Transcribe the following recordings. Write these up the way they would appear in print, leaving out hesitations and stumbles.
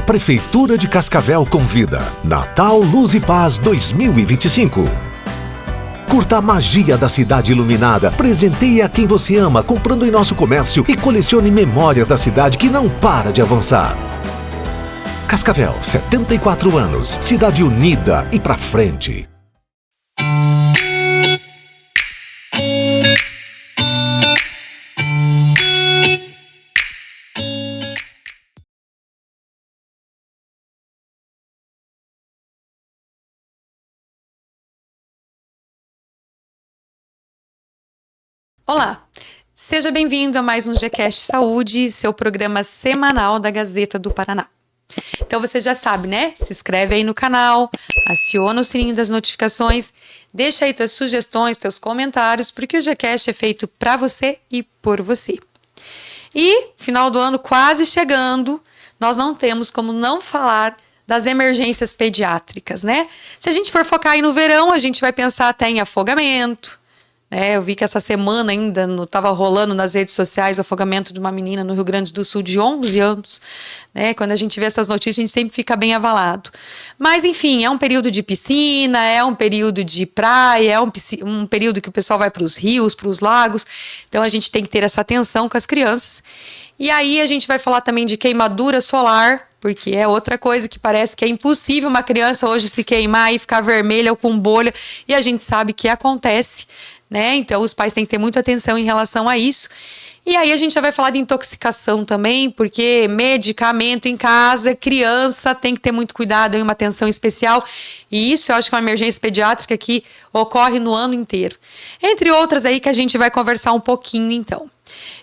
Prefeitura de Cascavel convida Natal Luz e Paz 2025. Curta a magia da cidade iluminada, presenteie a quem você ama comprando em nosso comércio e colecione memórias da cidade que não para de avançar. Cascavel, 74 anos, cidade unida e pra frente. Olá, seja bem-vindo a mais um Gcast Saúde, seu programa semanal da Gazeta do Paraná. Então você já sabe, né? Se inscreve aí no canal, aciona o sininho das notificações, deixa aí tuas sugestões, teus comentários, porque o Gcast é feito para você e por você. E, final do ano quase chegando, nós não temos como não falar das emergências pediátricas, né? Se a gente for focar aí no verão, a gente vai pensar até em afogamento. Eu vi que essa semana ainda estava rolando nas redes sociais o afogamento de uma menina no Rio Grande do Sul de 11 anos. Quando a gente vê essas notícias, a gente sempre fica bem avalado. Mas, enfim, é um período de piscina, é um período de praia, é um período que o pessoal vai para os rios, para os lagos. Então, a gente tem que ter essa atenção com as crianças. E aí, a gente vai falar também de queimadura solar, porque é outra coisa que parece que é impossível uma criança hoje se queimar e ficar vermelha ou com bolha. E a gente sabe que acontece. Então, os pais têm que ter muita atenção em relação a isso. E aí, a gente já vai falar de intoxicação também, porque medicamento em casa, criança tem que ter muito cuidado e uma atenção especial. E isso eu acho que é uma emergência pediátrica que ocorre no ano inteiro. Entre outras aí que a gente vai conversar um pouquinho, então.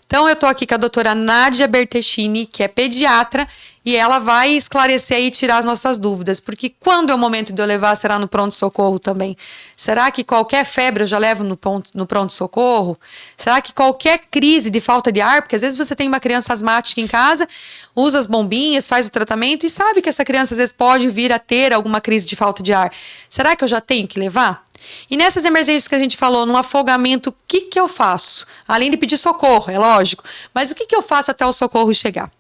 Então, eu estou aqui com a doutora Nádia Bertechini, que é pediatra, e ela vai esclarecer e tirar as nossas dúvidas. Porque quando é o momento de eu levar, será no pronto-socorro também? Será que qualquer febre eu já levo no pronto-socorro? Será que qualquer crise de falta de ar, porque às vezes você tem uma criança asmática em casa, usa as bombinhas, faz o tratamento e sabe que essa criança às vezes pode vir a ter alguma crise de falta de ar. Será que eu já tenho que levar? E nessas emergências que a gente falou, no afogamento, o que eu faço? Além de pedir socorro, é lógico. Mas o que eu faço até o socorro chegar?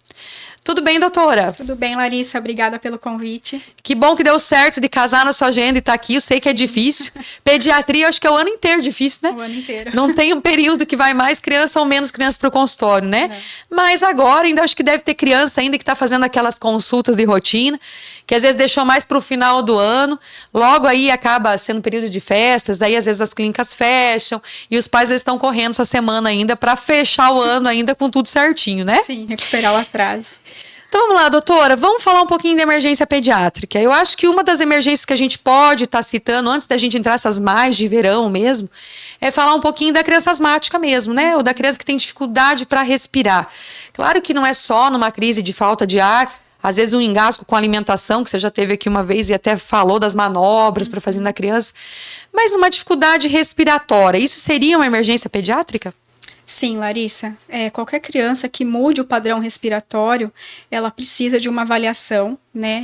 Tudo bem, doutora? Tudo bem, Larissa. Obrigada pelo convite. Que bom que deu certo de casar na sua agenda e estar aqui. Eu sei que é difícil. Pediatria, eu acho que é o ano inteiro difícil, né? O ano inteiro. Não tem um período que vai mais criança ou menos criança para o consultório, né? É. Mas agora ainda acho que deve ter criança ainda que está fazendo aquelas consultas de rotina, que às vezes deixou mais para o final do ano. Logo aí acaba sendo um período de festas, daí às vezes as clínicas fecham e os pais às vezes estão correndo essa semana ainda para fechar o ano ainda com tudo certinho, né? Sim, recuperar o atraso. Então vamos lá, doutora, vamos falar um pouquinho de emergência pediátrica. Eu acho que uma das emergências que a gente pode estar citando, antes da gente entrar nessas mais de verão mesmo, é falar um pouquinho da criança asmática mesmo, né? Ou da criança que tem dificuldade para respirar. Claro que não é só numa crise de falta de ar, às vezes um engasgo com alimentação, que você já teve aqui uma vez e até falou das manobras para fazer na criança, mas numa dificuldade respiratória. Isso seria uma emergência pediátrica? Sim, Larissa. Qualquer criança que mude o padrão respiratório, ela precisa de uma avaliação,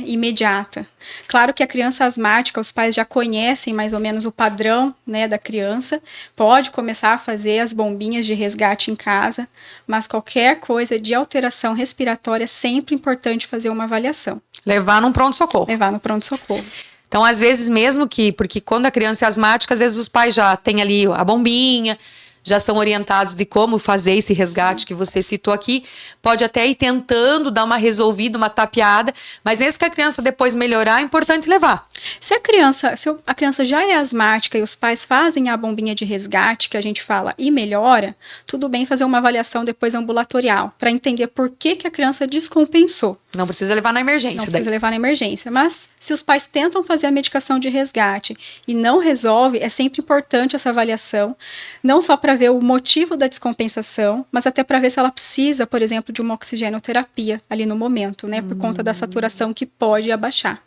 imediata. Claro que a criança asmática, os pais já conhecem mais ou menos o padrão, da criança, pode começar a fazer as bombinhas de resgate em casa, mas qualquer coisa de alteração respiratória é sempre importante fazer uma avaliação. Levar num pronto-socorro. Levar no pronto-socorro. Então, às vezes mesmo porque quando a criança é asmática, às vezes os pais já têm ali a bombinha, já são orientados de como fazer esse resgate. Sim. Que você citou aqui, pode até ir tentando dar uma resolvida, uma tapeada, mas mesmo que a criança depois melhorar, é importante levar. Se a criança já é asmática e os pais fazem a bombinha de resgate, que a gente fala, e melhora, tudo bem fazer uma avaliação depois ambulatorial, para entender por que a criança descompensou. Não precisa levar na emergência. Não precisa levar na emergência, mas se os pais tentam fazer a medicação de resgate e não resolve, é sempre importante essa avaliação, não só para ver o motivo da descompensação, mas até para ver se ela precisa, por exemplo, de uma oxigenoterapia ali no momento, por conta da saturação que pode abaixar.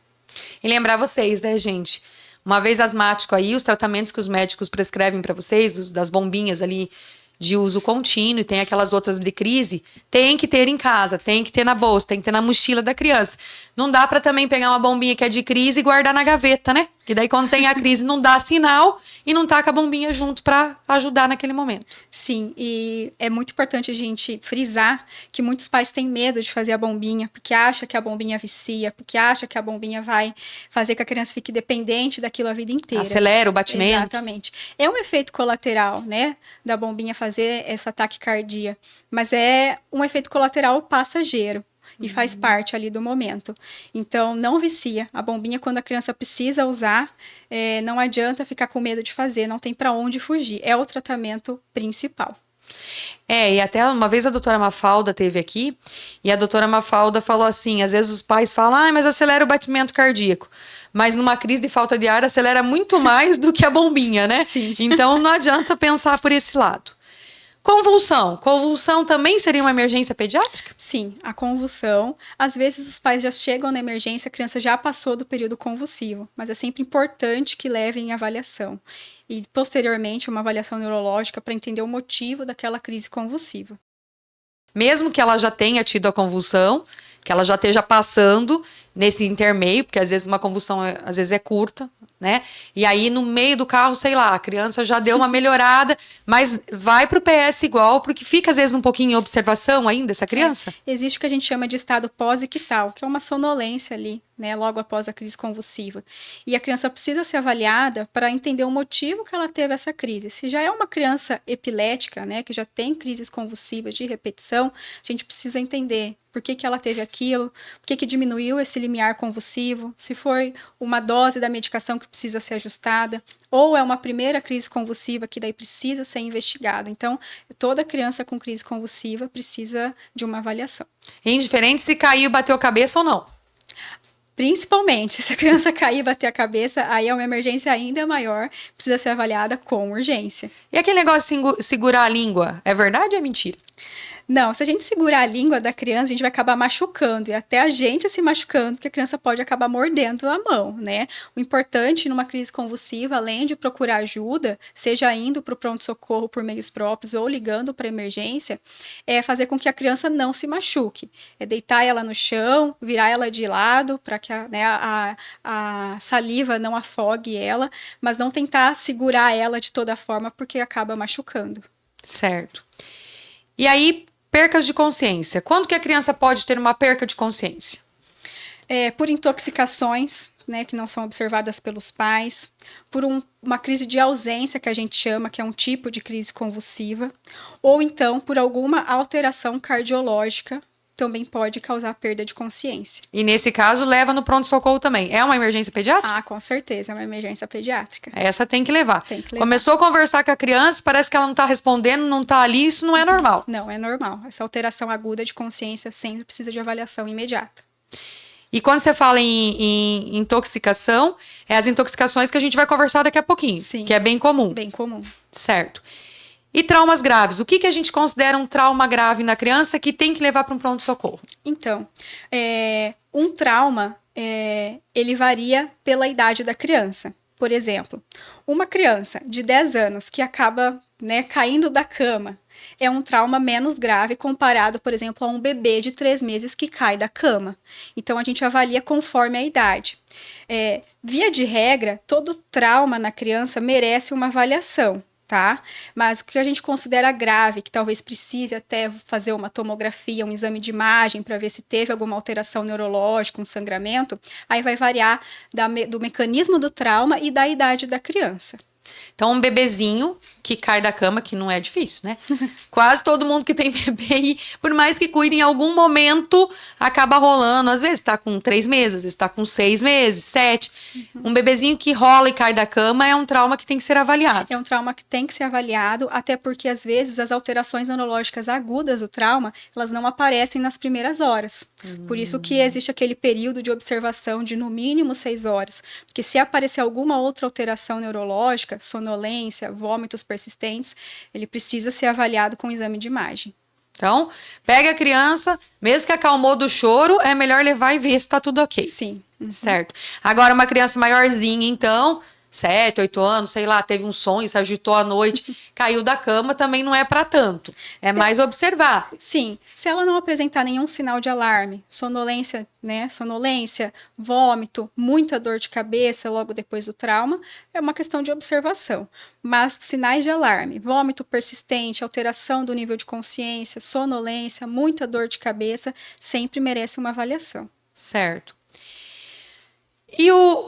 E lembrar vocês, gente, uma vez asmático aí, os tratamentos que os médicos prescrevem para vocês, das bombinhas ali de uso contínuo, e tem aquelas outras de crise, tem que ter em casa, tem que ter na bolsa, tem que ter na mochila da criança. Não dá para também pegar uma bombinha que é de crise e guardar na gaveta, né? Que daí quando tem a crise não dá sinal e não tá com a bombinha junto para ajudar naquele momento. Sim, e é muito importante a gente frisar que muitos pais têm medo de fazer a bombinha, porque acha que a bombinha vicia, porque acha que a bombinha vai fazer que a criança fique dependente daquilo a vida inteira. Acelera o batimento. Exatamente. É um efeito colateral, né, da bombinha fazer essa taquicardia, mas é um efeito colateral passageiro. E faz parte ali do momento. Então, não vicia. A bombinha, quando a criança precisa usar, não adianta ficar com medo de fazer, não tem para onde fugir. É o tratamento principal. E até uma vez a doutora Mafalda teve aqui, e a doutora Mafalda falou assim, às vezes os pais falam, mas acelera o batimento cardíaco. Mas numa crise de falta de ar, acelera muito mais do que a bombinha, né? Sim. Então, não adianta pensar por esse lado. Convulsão. Convulsão também seria uma emergência pediátrica? Sim, a convulsão. Às vezes os pais já chegam na emergência, a criança já passou do período convulsivo, mas é sempre importante que levem em avaliação. E, posteriormente, uma avaliação neurológica para entender o motivo daquela crise convulsiva. Mesmo que ela já tenha tido a convulsão, que ela já esteja passando nesse intermeio, porque às vezes uma convulsão às vezes é curta, né? E aí no meio do carro, sei lá, a criança já deu uma melhorada, mas vai pro PS igual, porque fica às vezes um pouquinho em observação ainda essa criança. Existe o que a gente chama de estado pós-ictal, que é uma sonolência ali, né, logo após a crise convulsiva. E a criança precisa ser avaliada para entender o motivo que ela teve essa crise. Se já é uma criança epilética, né, que já tem crises convulsivas de repetição, a gente precisa entender por que ela teve aquilo, por que diminuiu esse limiar convulsivo, se foi uma dose da medicação que precisa ser ajustada, ou é uma primeira crise convulsiva que daí precisa ser investigada. Então, toda criança com crise convulsiva precisa de uma avaliação. Indiferente se caiu, bateu a cabeça ou não. Principalmente, se a criança cair e bater a cabeça, aí é uma emergência ainda maior, precisa ser avaliada com urgência. E aquele negócio de segurar a língua, é verdade ou é mentira? Não, se a gente segurar a língua da criança, a gente vai acabar machucando, e até a gente se machucando, porque a criança pode acabar mordendo a mão, né? O importante numa crise convulsiva, além de procurar ajuda, seja indo para o pronto-socorro por meios próprios ou ligando para a emergência, é fazer com que a criança não se machuque. É deitar ela no chão, virar ela de lado, para que a saliva não afogue ela, mas não tentar segurar ela de toda forma, porque acaba machucando. Certo. E aí, percas de consciência. Quando que a criança pode ter uma perca de consciência? Por intoxicações, né, que não são observadas pelos pais, por uma crise de ausência, que a gente chama, que é um tipo de crise convulsiva, ou então por alguma alteração cardiológica, também pode causar perda de consciência. E nesse caso, leva no pronto-socorro também. É uma emergência pediátrica? Ah, com certeza, é uma emergência pediátrica. Essa tem que levar. Tem que levar. Começou a conversar com a criança, parece que ela não está respondendo, não está ali, isso não é normal. Não, é normal. Essa alteração aguda de consciência sempre precisa de avaliação imediata. E quando você fala em intoxicação, é as intoxicações que a gente vai conversar daqui a pouquinho. Sim. Que é bem comum. Bem comum. Certo. E traumas graves? O que a gente considera um trauma grave na criança que tem que levar para um pronto-socorro? Então, um trauma, ele varia pela idade da criança. Por exemplo, uma criança de 10 anos que acaba, né, caindo da cama, é um trauma menos grave comparado, por exemplo, a um bebê de 3 meses que cai da cama. Então, a gente avalia conforme a idade. Via de regra, todo trauma na criança merece uma avaliação. Tá? Mas o que a gente considera grave, que talvez precise até fazer uma tomografia, um exame de imagem para ver se teve alguma alteração neurológica, um sangramento, aí vai variar do mecanismo do trauma e da idade da criança. Então, um bebezinho que cai da cama, que não é difícil, né? Quase todo mundo que tem bebê, por mais que cuide, em algum momento acaba rolando. Às vezes está com 3 meses, às vezes está com 6 meses, 7. Um bebezinho que rola e cai da cama é um trauma que tem que ser avaliado. É um trauma que tem que ser avaliado, até porque às vezes as alterações neurológicas agudas do trauma, elas não aparecem nas primeiras horas. Por isso que existe aquele período de observação de no mínimo 6 horas. Porque se aparecer alguma outra alteração neurológica, sonolência, vômitos persistentes, ele precisa ser avaliado com exame de imagem. Então, pega a criança, mesmo que acalmou do choro, é melhor levar e ver se está tudo ok. Sim. Certo. Agora, uma criança maiorzinha, então, 7, 8 anos, sei lá, teve um sonho, se agitou à noite, caiu da cama, também não é para tanto. É mais observar. Sim, se ela não apresentar nenhum sinal de alarme, sonolência, né, sonolência, vômito, muita dor de cabeça logo depois do trauma, é uma questão de observação. Mas sinais de alarme, vômito persistente, alteração do nível de consciência, sonolência, muita dor de cabeça, sempre merece uma avaliação. Certo.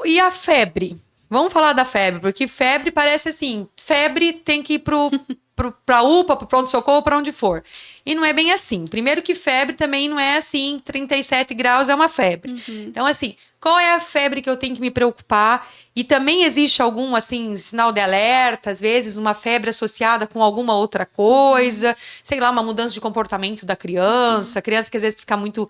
E a febre? Vamos falar da febre, porque febre parece assim, febre tem que ir pra UPA, pro pronto-socorro, para onde for. E não é bem assim. Primeiro que febre também não é assim, 37 graus é uma febre. Então, assim, qual é a febre que eu tenho que me preocupar? E também existe algum, assim, sinal de alerta, às vezes uma febre associada com alguma outra coisa, sei lá, uma mudança de comportamento da criança, criança que às vezes fica muito...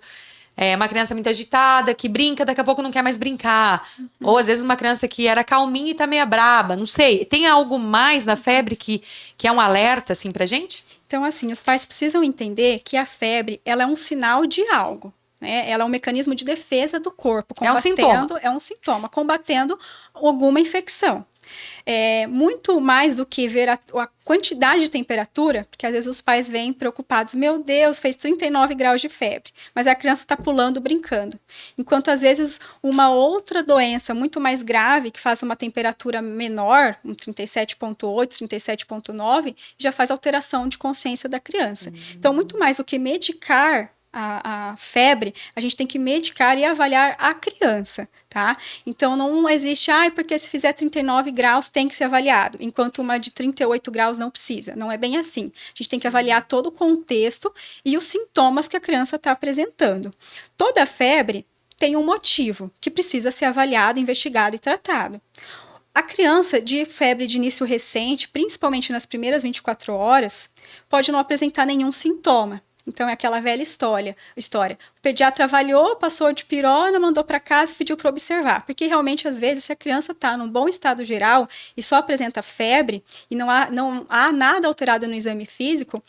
uma criança muito agitada, que brinca, daqui a pouco não quer mais brincar. Ou, às vezes, uma criança que era calminha e tá meio braba. Não sei. Tem algo mais na febre que é um alerta, assim, pra gente? Então, assim, os pais precisam entender que a febre, ela é um sinal de algo, né? Ela é um mecanismo de defesa do corpo. É um sintoma. É um sintoma, combatendo alguma infecção. Muito mais do que ver a quantidade de temperatura, porque às vezes os pais vêm preocupados, meu Deus, fez 39 graus de febre, mas a criança está pulando, brincando. Enquanto às vezes uma outra doença muito mais grave, que faz uma temperatura menor, um 37,8, 37,9, já faz alteração de consciência da criança. Então, muito mais do que medicar a febre, a gente tem que medicar e avaliar a criança, tá? Então, não existe, porque se fizer 39 graus tem que ser avaliado, enquanto uma de 38 graus não precisa. Não é bem assim. A gente tem que avaliar todo o contexto e os sintomas que a criança está apresentando. Toda febre tem um motivo que precisa ser avaliado, investigado e tratado. A criança de febre de início recente, principalmente nas primeiras 24 horas, pode não apresentar nenhum sintoma. Então, é aquela velha história. O pediatra avaliou, passou de pirona, mandou para casa e pediu para observar. Porque, realmente, às vezes, se a criança está num bom estado geral e só apresenta febre e não há nada alterado no exame físico,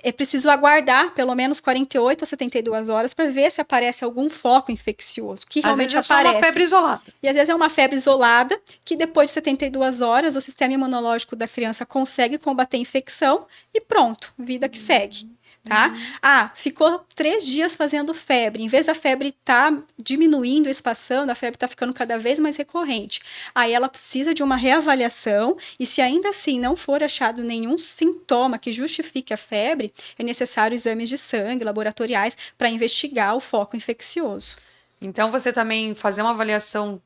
é preciso aguardar pelo menos 48 a 72 horas para ver se aparece algum foco infeccioso, que realmente aparece. Às vezes aparece. É só uma febre isolada. E, às vezes, é uma febre isolada que, depois de 72 horas, o sistema imunológico da criança consegue combater a infecção e pronto, vida que segue. Tá? Ficou 3 dias fazendo febre. Em vez da febre estar diminuindo, espaçando, a febre está ficando cada vez mais recorrente. Aí ela precisa de uma reavaliação e, se ainda assim não for achado nenhum sintoma que justifique a febre, é necessário exames de sangue, laboratoriais, para investigar o foco infeccioso. Então, você também fazer uma avaliação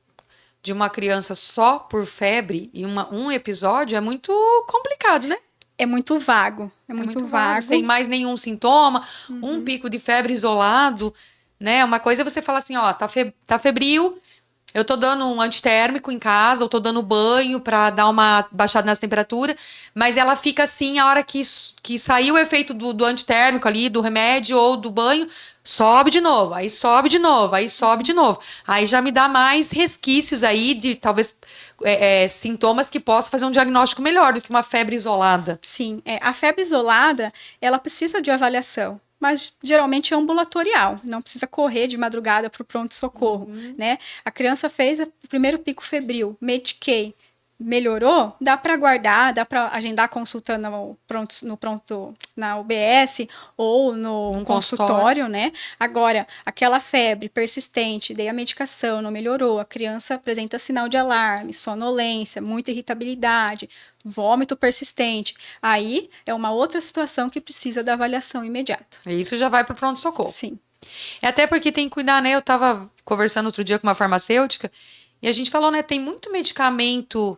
de uma criança só por febre e um episódio é muito complicado, né? É muito vago. É muito vago. Sem mais nenhum sintoma, um pico de febre isolado, né? Uma coisa é você falar assim, tá febril, eu tô dando um antitérmico em casa, ou tô dando banho pra dar uma baixada nessa temperatura, mas ela fica assim a hora que saiu o efeito do antitérmico ali, do remédio ou do banho, sobe de novo, aí sobe de novo, aí sobe de novo. Aí já me dá mais resquícios aí de talvez sintomas que possam fazer um diagnóstico melhor do que uma febre isolada. Sim, a febre isolada, ela precisa de avaliação, mas geralmente é ambulatorial, não precisa correr de madrugada para o pronto-socorro, né? A criança fez o primeiro pico febril, mediquei, melhorou, dá para aguardar, dá para agendar consulta na UBS ou no consultório, né? Agora, aquela febre persistente, dei a medicação, não melhorou, a criança apresenta sinal de alarme, sonolência, muita irritabilidade, vômito persistente. Aí é uma outra situação que precisa da avaliação imediata. E isso já vai para o pronto-socorro. Sim. Até porque tem que cuidar, né? Eu estava conversando outro dia com uma farmacêutica e a gente falou, né? Tem muito medicamento,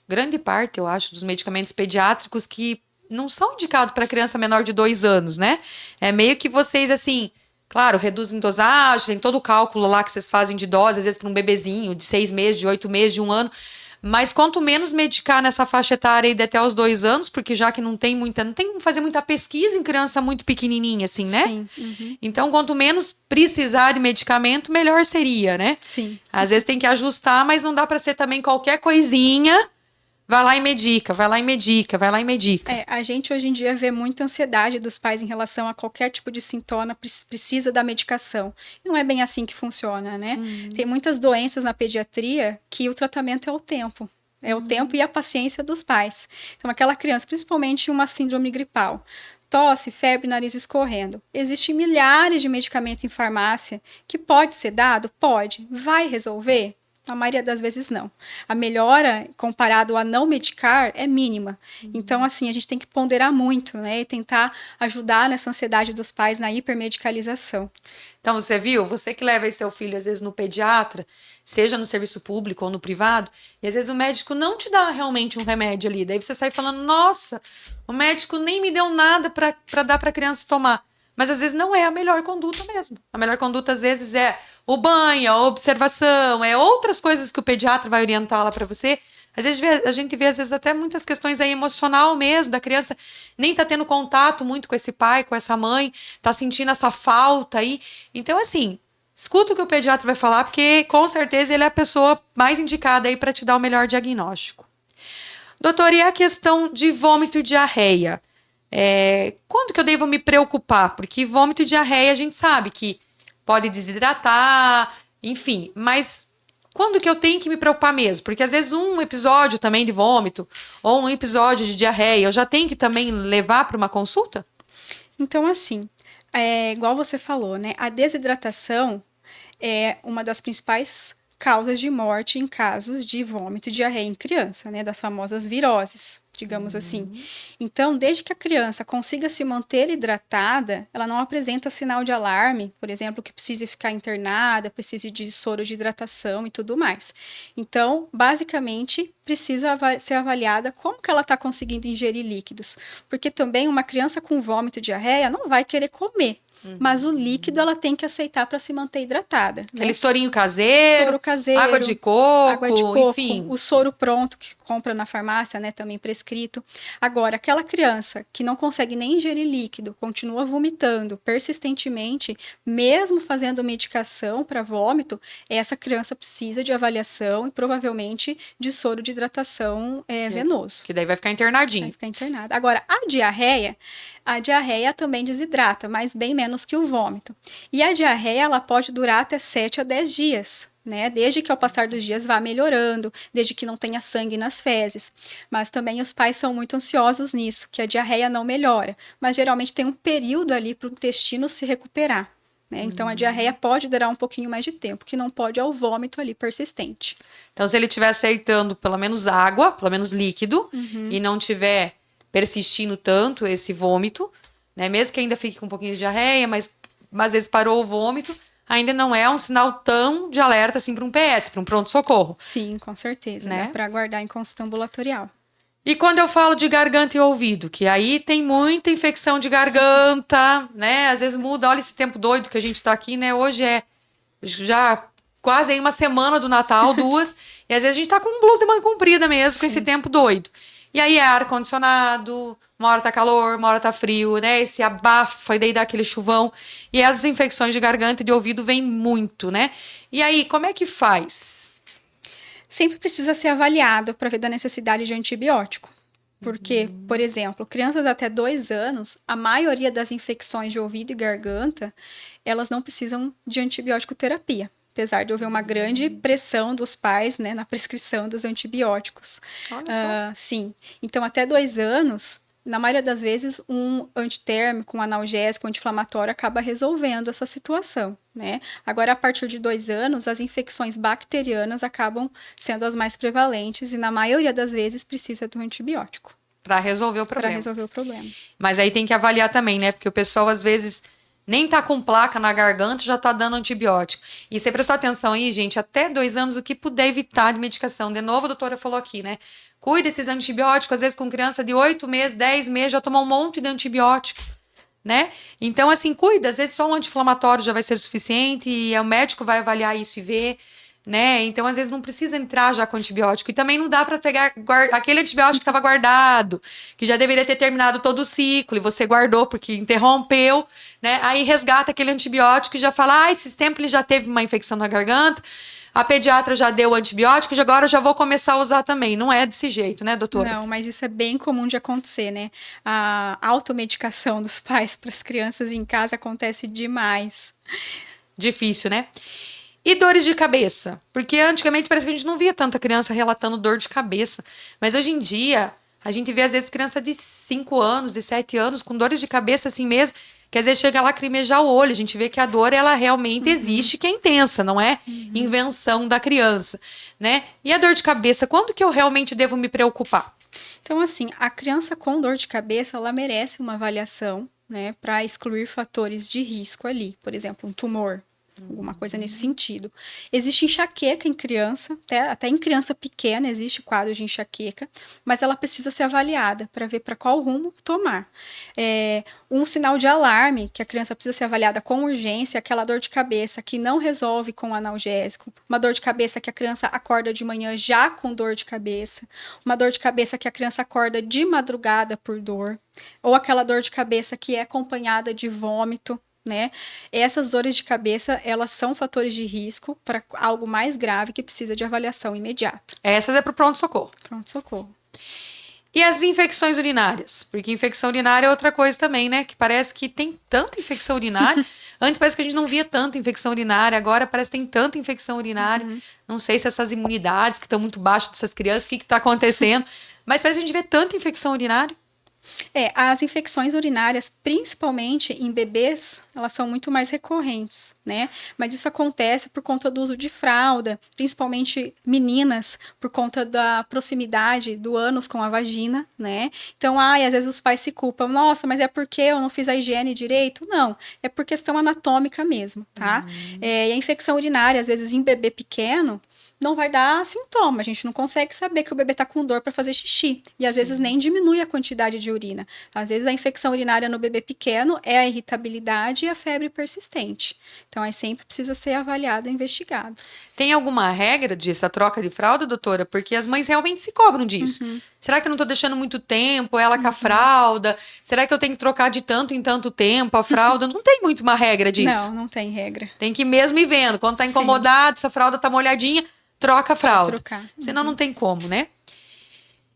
grande parte, eu acho, dos medicamentos pediátricos que não são indicados para criança menor de 2 anos, né? É meio que vocês, assim, claro, reduzem dosagem, tem todo o cálculo lá que vocês fazem de dose, às vezes para um bebezinho de 6 meses, de 8 meses, de 1 ano. Mas quanto menos medicar nessa faixa etária aí de até os 2 anos, porque já que não tem como fazer muita pesquisa em criança muito pequenininha, assim, né? Sim. Uhum. Então, quanto menos precisar de medicamento, melhor seria, né? Sim. Às vezes tem que ajustar, mas não dá para ser também qualquer coisinha. Vai lá e medica, vai lá e medica, vai lá e medica. A gente hoje em dia vê muita ansiedade dos pais em relação a qualquer tipo de sintoma, precisa da medicação. E não é bem assim que funciona, né? Tem muitas doenças na pediatria que o tratamento é o tempo. É o tempo e a paciência dos pais. Então, aquela criança, principalmente uma síndrome gripal, tosse, febre, nariz escorrendo. Existem milhares de medicamentos em farmácia que pode ser dado? Pode. Vai resolver? A maioria das vezes não. A melhora, comparado a não medicar, é mínima. Então, assim, a gente tem que ponderar muito, né? E tentar ajudar nessa ansiedade dos pais na hipermedicalização. Então, você viu? Você que leva aí seu filho, às vezes, no pediatra, seja no serviço público ou no privado, e às vezes o médico não te dá realmente um remédio ali. Daí você sai falando, nossa, o médico nem me deu nada para dar para a criança tomar. Mas às vezes não é a melhor conduta mesmo. A melhor conduta, às vezes, é o banho, a observação, é outras coisas que o pediatra vai orientar lá para você. Às vezes a gente vê, às vezes, até muitas questões aí emocional mesmo, da criança nem tá tendo contato muito com esse pai, com essa mãe, tá sentindo essa falta aí. Então, assim, escuta o que o pediatra vai falar, porque com certeza ele é a pessoa mais indicada aí para te dar o melhor diagnóstico. Doutor, e a questão de vômito e diarreia? Quando que eu devo me preocupar? Porque vômito e diarreia a gente sabe que pode desidratar, enfim, mas quando que eu tenho que me preocupar mesmo? Porque às vezes um episódio também de vômito ou um episódio de diarreia, eu já tenho que também levar para uma consulta? Então, assim, igual você falou, né? A desidratação é uma das principais causas de morte em casos de vômito e diarreia em criança, né? Das famosas viroses, digamos assim. Então, desde que a criança consiga se manter hidratada, ela não apresenta sinal de alarme, por exemplo, que precise ficar internada, precise de soro de hidratação e tudo mais. Então, basicamente, precisa ser avaliada como que ela está conseguindo ingerir líquidos, porque também uma criança com vômito e diarreia não vai querer comer. Mas o líquido ela tem que aceitar para se manter hidratada. Né? Aquele sorinho caseiro, soro caseiro, água de coco, enfim. O soro pronto que compra na farmácia, né, também prescrito. Agora, aquela criança que não consegue nem ingerir líquido, continua vomitando persistentemente, mesmo fazendo medicação para vômito, essa criança precisa de avaliação e provavelmente de soro de hidratação venoso. Que daí vai ficar internadinho. Vai ficar internada. Agora, a diarreia também desidrata, mas bem menos que o vômito. E a diarreia, ela pode durar até 7 a 10 dias, né? Desde que ao passar dos dias vá melhorando, desde que não tenha sangue nas fezes. Mas também os pais são muito ansiosos nisso, que a diarreia não melhora. Mas geralmente tem um período ali para o intestino se recuperar. Né? Então, a diarreia pode durar um pouquinho mais de tempo, que não pode é o vômito ali persistente. Então, se ele estiver aceitando pelo menos água, pelo menos líquido, e não tiver persistindo tanto esse vômito, né? Mesmo que ainda fique com um pouquinho de diarreia, mas às vezes parou o vômito, ainda não é um sinal tão de alerta assim para um PS, para um pronto-socorro. Sim, com certeza, né? Dá para aguardar em consulta ambulatorial. E quando eu falo de garganta e ouvido, que aí tem muita infecção de garganta, né? Às vezes muda, olha esse tempo doido que a gente tá aqui, né? Hoje é já quase aí uma semana do Natal, 2, e às vezes a gente tá com blusa de manga comprida mesmo, com esse tempo doido. E aí é ar-condicionado, uma hora tá calor, uma hora tá frio, né? Esse abafa e daí dá aquele chuvão. E as infecções de garganta e de ouvido vêm muito, né? E aí, como é que faz? Sempre precisa ser avaliado para ver da necessidade de antibiótico. Porque, por exemplo, crianças até 2 anos, a maioria das infecções de ouvido e garganta, elas não precisam de antibiótico terapia. Apesar de haver uma grande pressão dos pais, né, na prescrição dos antibióticos. Olha só. Sim. Então, até 2 anos, na maioria das vezes, um antitérmico, um analgésico, um anti-inflamatório acaba resolvendo essa situação, né? Agora, a partir de 2 anos, as infecções bacterianas acabam sendo as mais prevalentes e, na maioria das vezes, precisa do antibiótico. Para resolver o problema. Para resolver o problema. Mas aí tem que avaliar também, né? Porque o pessoal, às vezes, nem tá com placa na garganta, já tá dando antibiótico. E você prestou atenção aí, gente, até 2 anos, o que puder evitar de medicação. De novo, a doutora falou aqui, né? Cuida desses antibióticos, às vezes com criança de 8 meses, 10 meses, já tomou um monte de antibiótico, né? Então, assim, cuida. Às vezes só um anti-inflamatório já vai ser suficiente e o médico vai avaliar isso e ver, né? Então, às vezes não precisa entrar já com antibiótico. E também não dá para pegar aquele antibiótico que estava guardado, que já deveria ter terminado todo o ciclo e você guardou porque interrompeu, né? Aí resgata aquele antibiótico e já fala, esse tempo ele já teve uma infecção na garganta, a pediatra já deu o antibiótico, agora eu já vou começar a usar também. Não é desse jeito, né, doutora? Não, mas isso é bem comum de acontecer, né? A automedicação dos pais para as crianças em casa acontece demais. Difícil, né? E dores de cabeça? Porque antigamente parece que a gente não via tanta criança relatando dor de cabeça. Mas hoje em dia, a gente vê às vezes criança de 5 anos, de 7 anos, com dores de cabeça assim mesmo, que às vezes chega a lacrimejar o olho. A gente vê que a dor, ela realmente existe, que é intensa, não é invenção da criança, né? E a dor de cabeça, quando que eu realmente devo me preocupar? Então, assim, a criança com dor de cabeça, ela merece uma avaliação, né, para excluir fatores de risco ali. Por exemplo, um tumor, alguma coisa nesse sentido. Existe enxaqueca em criança, até em criança pequena existe quadro de enxaqueca, mas ela precisa ser avaliada para ver para qual rumo tomar. Um sinal de alarme que a criança precisa ser avaliada com urgência é aquela dor de cabeça que não resolve com analgésico, uma dor de cabeça que a criança acorda de manhã já com dor de cabeça, uma dor de cabeça que a criança acorda de madrugada por dor, ou aquela dor de cabeça que é acompanhada de vômito, né? Essas dores de cabeça, elas são fatores de risco para algo mais grave que precisa de avaliação imediata. Essas é para o pronto-socorro. Pronto-socorro. E as infecções urinárias? Porque infecção urinária é outra coisa também, né? Que parece que tem tanta infecção urinária. Antes parece que a gente não via tanta infecção urinária, agora parece que tem tanta infecção urinária. Não sei se essas imunidades que estão muito baixas dessas crianças, o que está acontecendo. Mas parece que a gente vê tanta infecção urinária. As infecções urinárias, principalmente em bebês, elas são muito mais recorrentes, né? Mas isso acontece por conta do uso de fralda, principalmente meninas, por conta da proximidade do ânus com a vagina, né? Então, às vezes os pais se culpam, nossa, mas é porque eu não fiz a higiene direito? Não, é por questão anatômica mesmo, tá? E a infecção urinária, às vezes em bebê pequeno, não vai dar sintoma, a gente não consegue saber que o bebê está com dor para fazer xixi. E às vezes nem diminui a quantidade de urina. Às vezes a infecção urinária no bebê pequeno é a irritabilidade e a febre persistente. Então aí sempre precisa ser avaliado e investigado. Tem alguma regra dessa troca de fralda, doutora? Porque as mães realmente se cobram disso. Será que eu não estou deixando muito tempo ela com a fralda? Será que eu tenho que trocar de tanto em tanto tempo a fralda? Não tem muito uma regra disso. Não tem regra. Tem que ir mesmo ir vendo. Quando está incomodado, essa fralda está molhadinha, troca a fralda. Trocar. Senão não tem como, né?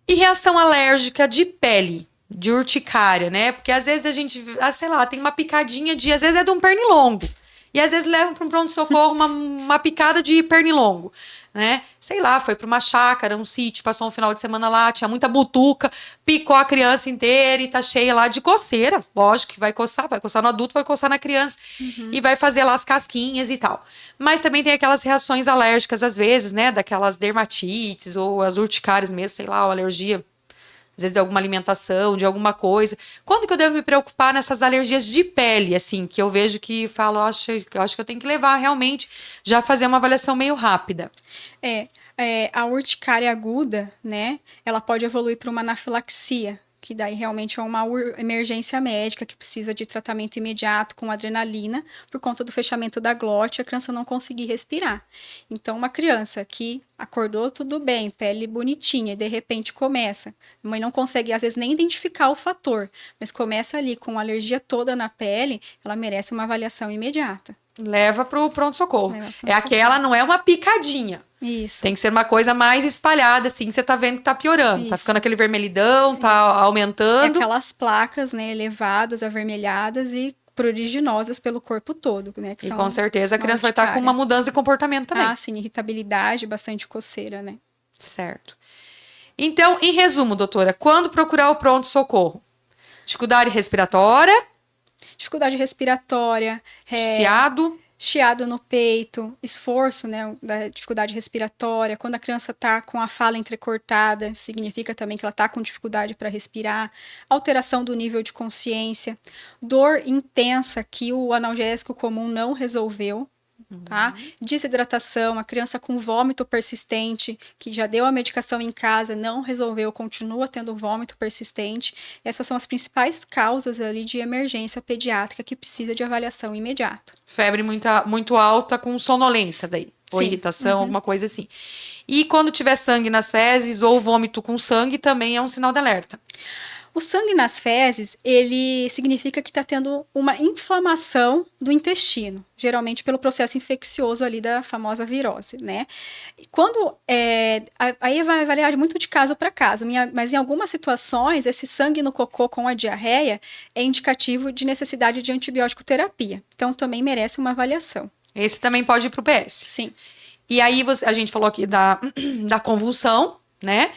E reação alérgica de pele, de urticária, né? Porque às vezes a gente, sei lá, tem uma picadinha de, às vezes é de um pernilongo. E às vezes levam para um pronto-socorro uma picada de pernilongo, né? Sei lá, foi para uma chácara, um sítio, passou um final de semana lá, tinha muita butuca, picou a criança inteira e tá cheia lá de coceira. Lógico que vai coçar no adulto, vai coçar na criança e vai fazer lá as casquinhas e tal. Mas também tem aquelas reações alérgicas às vezes, né? Daquelas dermatites ou as urticárias mesmo, sei lá, ou alergia. Às vezes de alguma alimentação, de alguma coisa. Quando que eu devo me preocupar nessas alergias de pele, assim, que eu vejo que falo, acho que eu tenho que levar realmente, já fazer uma avaliação meio rápida. A urticária aguda, né, ela pode evoluir para uma anafilaxia, que daí realmente é uma emergência médica que precisa de tratamento imediato com adrenalina por conta do fechamento da glote, a criança não conseguir respirar. Então, uma criança que acordou tudo bem, pele bonitinha, e de repente começa, a mãe não consegue, às vezes, nem identificar o fator, mas começa ali com a alergia toda na pele, ela merece uma avaliação imediata. Leva pro pronto-socorro. Aquela, não é uma picadinha. Isso. Tem que ser uma coisa mais espalhada, assim, você tá vendo que tá piorando. Isso. Tá ficando aquele vermelhidão, tá aumentando. Aquelas placas, né, elevadas, avermelhadas e pruriginosas pelo corpo todo, né? Que e com certeza a criança vai estar com uma mudança de comportamento também. Sim, irritabilidade, bastante coceira, né? Certo. Então, em resumo, doutora, quando procurar o pronto-socorro? Dificuldade respiratória? Dificuldade respiratória. Chiado no peito, esforço, né, da dificuldade respiratória. Quando a criança está com a fala entrecortada, significa também que ela está com dificuldade para respirar. Alteração do nível de consciência. Dor intensa que o analgésico comum não resolveu. Tá? Desidratação, a criança com vômito persistente, que já deu a medicação em casa, não resolveu, continua tendo vômito persistente. Essas são as principais causas ali de emergência pediátrica que precisa de avaliação imediata. Febre muito alta com sonolência daí, ou irritação, alguma coisa assim. E quando tiver sangue nas fezes ou vômito com sangue, também é um sinal de alerta. O sangue nas fezes, ele significa que está tendo uma inflamação do intestino, geralmente pelo processo infeccioso ali da famosa virose, né? Quando, aí vai variar muito de caso para caso, mas em algumas situações, esse sangue no cocô com a diarreia é indicativo de necessidade de antibiótico terapia, então também merece uma avaliação. Esse também pode ir pro PS. Sim. E aí a gente falou aqui da convulsão, né?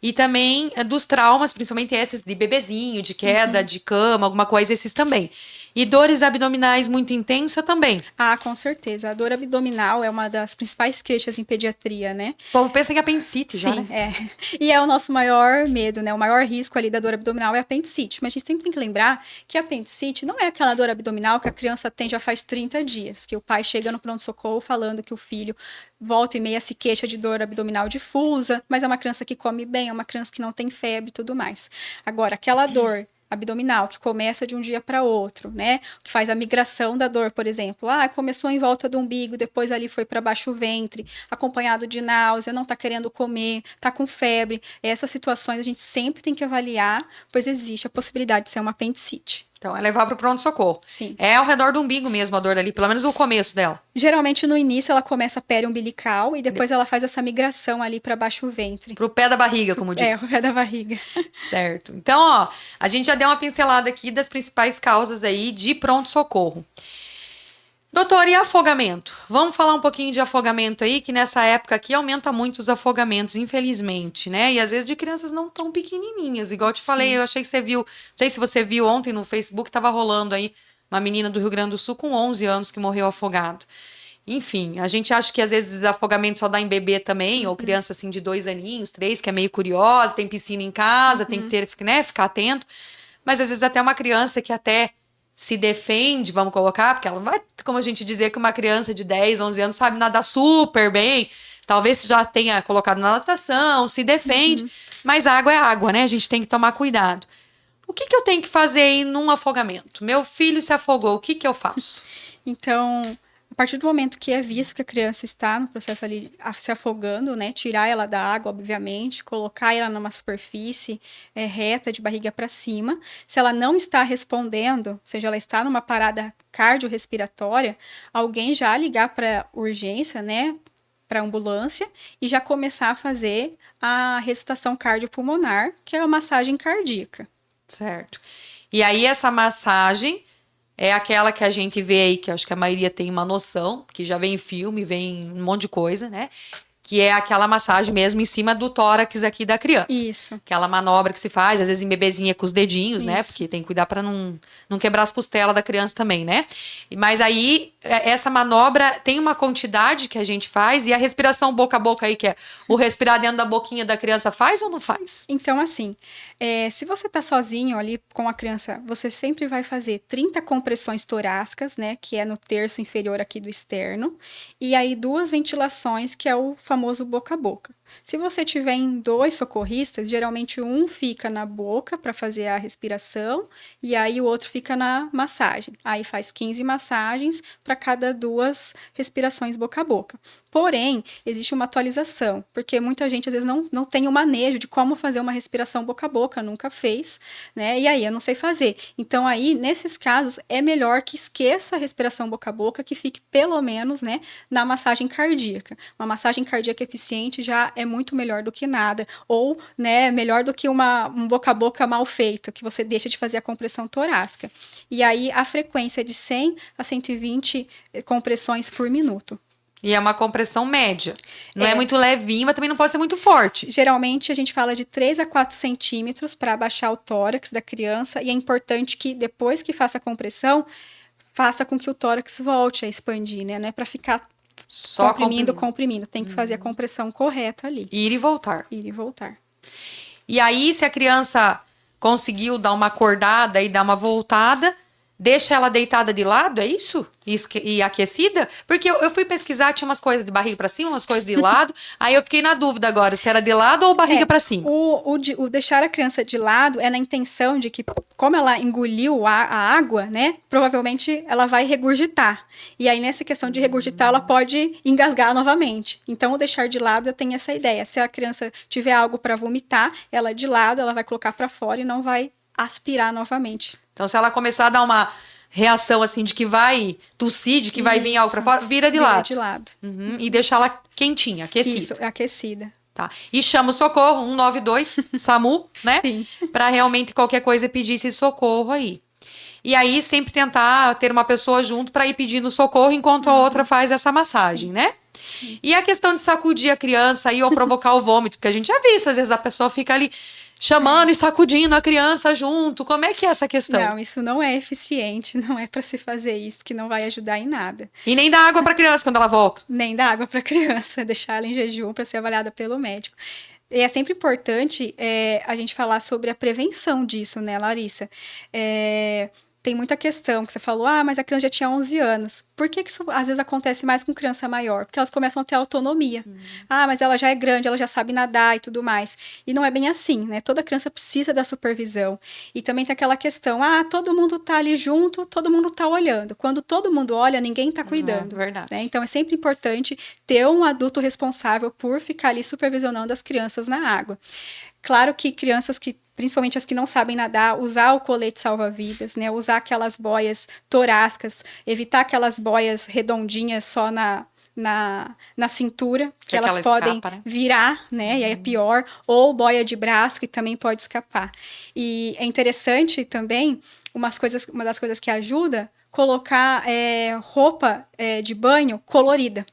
E também dos traumas, principalmente esses de bebezinho, de queda, de cama, alguma coisa, esses também. E dores abdominais muito intensa também. Ah, com certeza. A dor abdominal é uma das principais queixas em pediatria, né? O povo pensa em apendicite já, Sim, né? é. E é o nosso maior medo, né? O maior risco ali da dor abdominal é a apendicite. Mas a gente sempre tem que lembrar que a apendicite não é aquela dor abdominal que a criança tem já faz 30 dias, que o pai chega no pronto-socorro falando que o filho volta e meia se queixa de dor abdominal difusa, mas é uma criança que come bem, é uma criança que não tem febre e tudo mais. Agora, aquela dor abdominal, que começa de um dia para outro, né? Que faz a migração da dor, por exemplo. Ah, começou em volta do umbigo, depois ali foi para baixo o ventre, acompanhado de náusea, não está querendo comer, está com febre. Essas situações a gente sempre tem que avaliar, pois existe a possibilidade de ser uma apendicite. Então, é levar pro pronto-socorro. Sim. É ao redor do umbigo mesmo a dor ali, pelo menos o começo dela. Geralmente no início ela começa periumbilical e depois ela faz essa migração ali para baixo o ventre. Pro pé da barriga, como diz. É, o pé da barriga. Certo. Então, ó, a gente já deu uma pincelada aqui das principais causas aí de pronto-socorro. Doutor, e afogamento? Vamos falar um pouquinho de afogamento aí, que nessa época aqui aumenta muito os afogamentos, infelizmente, né? E às vezes de crianças não tão pequenininhas. Igual eu te falei, eu achei que você viu, não sei se você viu ontem no Facebook, tava rolando aí uma menina do Rio Grande do Sul com 11 anos que morreu afogada. Enfim, a gente acha que às vezes afogamento só dá em bebê também, ou criança assim de 2 aninhos, 3, que é meio curiosa, tem piscina em casa, tem que ter, né, ficar atento. Mas às vezes até uma criança que até se defende, vamos colocar, porque ela vai, como a gente dizer que uma criança de 10, 11 anos sabe nadar super bem, talvez já tenha colocado na natação, se defende, mas água é água, né? A gente tem que tomar cuidado. O que eu tenho que fazer aí num afogamento? Meu filho se afogou, o que eu faço? Então, a partir do momento que é visto que a criança está no processo ali se afogando, né, tirar ela da água, obviamente, colocar ela numa superfície reta, de barriga para cima. Se ela não está respondendo, ou seja, ela está numa parada cardiorrespiratória, alguém já ligar para urgência, né, para ambulância e já começar a fazer a ressuscitação cardiopulmonar, que é a massagem cardíaca. Certo. E aí essa massagem é aquela que a gente vê aí, que acho que a maioria tem uma noção, que já vem em filme, vem um monte de coisa, né? Que é aquela massagem mesmo em cima do tórax aqui da criança. Isso. Aquela manobra que se faz, às vezes em bebezinha com os dedinhos, né? Isso. Porque tem que cuidar para não quebrar as costelas da criança também, né? Mas aí, essa manobra tem uma quantidade que a gente faz e a respiração boca a boca aí, que é o respirar dentro da boquinha da criança, faz ou não faz? Então, assim, se você tá sozinho ali com a criança, você sempre vai fazer 30 compressões torácicas, né? Que é no terço inferior aqui do externo. E aí 2 ventilações, que é o famoso boca a boca. Se você tiver em 2 socorristas, geralmente um fica na boca para fazer a respiração e aí o outro fica na massagem. Aí faz 15 massagens para cada 2 respirações boca a boca. Porém, existe uma atualização, porque muita gente às vezes não tem o manejo de como fazer uma respiração boca a boca, nunca fez, né? E aí eu não sei fazer. Então aí, nesses casos, é melhor que esqueça a respiração boca a boca, que fique pelo menos, né, na massagem cardíaca. Uma massagem cardíaca eficiente já é muito melhor do que nada, ou, né, melhor do que um boca a boca mal feito, que você deixa de fazer a compressão torácica. E aí a frequência é de 100 a 120 compressões por minuto. E é uma compressão média. Não é muito levinho, mas também não pode ser muito forte. Geralmente a gente fala de 3 a 4 centímetros para abaixar o tórax da criança, e é importante que depois que faça a compressão, faça com que o tórax volte a expandir, né? Não é para ficar só comprimindo. Tem que fazer a compressão correta ali. Ir e voltar. Ir e voltar. E aí, se a criança conseguiu dar uma acordada e dar uma voltada, deixa ela deitada de lado, é isso? E aquecida? Porque eu fui pesquisar, tinha umas coisas de barriga para cima, umas coisas de lado. Aí eu fiquei na dúvida agora, se era de lado ou barriga para cima. O deixar a criança de lado é na intenção de que, como ela engoliu a água, né? Provavelmente ela vai regurgitar. E aí, nessa questão de regurgitar, ela pode engasgar novamente. Então, o deixar de lado tem essa ideia. Se a criança tiver algo para vomitar, ela de lado, ela vai colocar para fora e não vai aspirar novamente. Então, se ela começar a dar uma reação assim de que vai tossir, de que vai vir algo pra fora, vira de lado. De lado. Uhum. E deixa ela quentinha, aquecida. Isso, aquecida. Tá. E chama o socorro, 192, SAMU, né? Sim. Pra realmente qualquer coisa pedir esse socorro aí. E aí sempre tentar ter uma pessoa junto para ir pedindo socorro enquanto a outra faz essa massagem, né? Sim. E a questão de sacudir a criança aí ou provocar o vômito, porque a gente já viu isso, às vezes a pessoa fica ali chamando e sacudindo a criança junto. Como é que é essa questão? Não, isso não é eficiente, não é para se fazer isso, que não vai ajudar em nada. E nem dar água para a criança quando ela volta. Nem dar água para a criança, deixar ela em jejum para ser avaliada pelo médico. E é sempre importante a gente falar sobre a prevenção disso, né, Larissa? Tem muita questão que você falou, mas a criança já tinha 11 anos. Por que isso às vezes acontece mais com criança maior? Porque elas começam a ter autonomia. Mas ela já é grande, ela já sabe nadar e tudo mais. E não é bem assim, né? Toda criança precisa da supervisão. E também tem aquela questão, todo mundo tá ali junto, todo mundo tá olhando. Quando todo mundo olha, ninguém tá cuidando. Verdade. Né? Então é sempre importante ter um adulto responsável por ficar ali supervisionando as crianças na água. Claro que crianças principalmente as que não sabem nadar, usar o colete salva-vidas, né? Usar aquelas boias torácicas, evitar aquelas boias redondinhas só na cintura, que elas podem escapa, né? virar, né? E aí é pior. Ou boia de braço, que também pode escapar. E é interessante também, uma das coisas que ajuda, colocar roupa de banho colorida.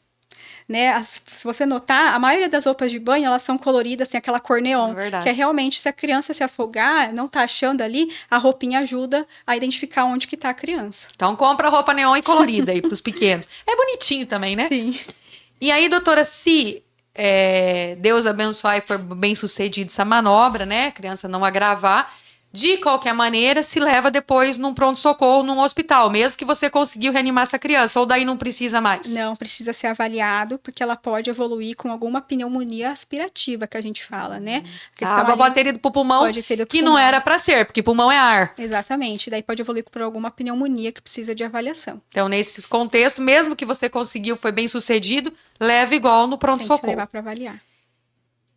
Né? Se você notar, a maioria das roupas de banho, elas são coloridas, tem aquela cor neon, que é realmente, se a criança se afogar, não tá achando ali, a roupinha ajuda a identificar onde que tá a criança. Então compra roupa neon e colorida aí pros pequenos. É bonitinho também, né? Sim. E aí, doutora, se Deus abençoar e for bem sucedida essa manobra, né? A criança não agravar, de qualquer maneira, se leva depois num pronto-socorro, num hospital, mesmo que você conseguiu reanimar essa criança, ou daí não precisa mais? Não, precisa ser avaliado, porque ela pode evoluir com alguma pneumonia aspirativa, que a gente fala, né? A água pode ter ido pro pulmão, que não era para ser, porque pulmão é ar. Exatamente, daí pode evoluir por alguma pneumonia que precisa de avaliação. Então, nesse contexto, mesmo que você conseguiu, foi bem sucedido, leve igual no pronto-socorro. Tem que levar para avaliar.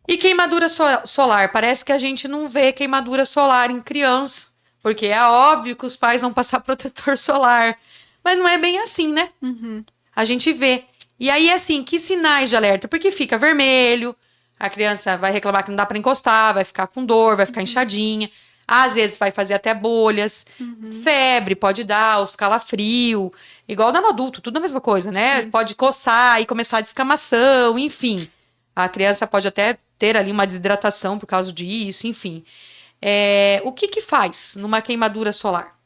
E queimadura solar? Parece que a gente não vê queimadura solar em criança, porque é óbvio que os pais vão passar protetor solar, mas não é bem assim, né? Uhum. A gente vê. E aí, assim, que sinais de alerta? Porque fica vermelho, a criança vai reclamar que não dá para encostar, vai ficar com dor, vai ficar inchadinha, às vezes vai fazer até bolhas, febre pode dar, os calafrio, igual dá no adulto, tudo a mesma coisa, né? Sim. Pode coçar e começar a descamação, enfim. A criança pode até ter ali uma desidratação por causa disso, enfim. O que faz numa queimadura solar?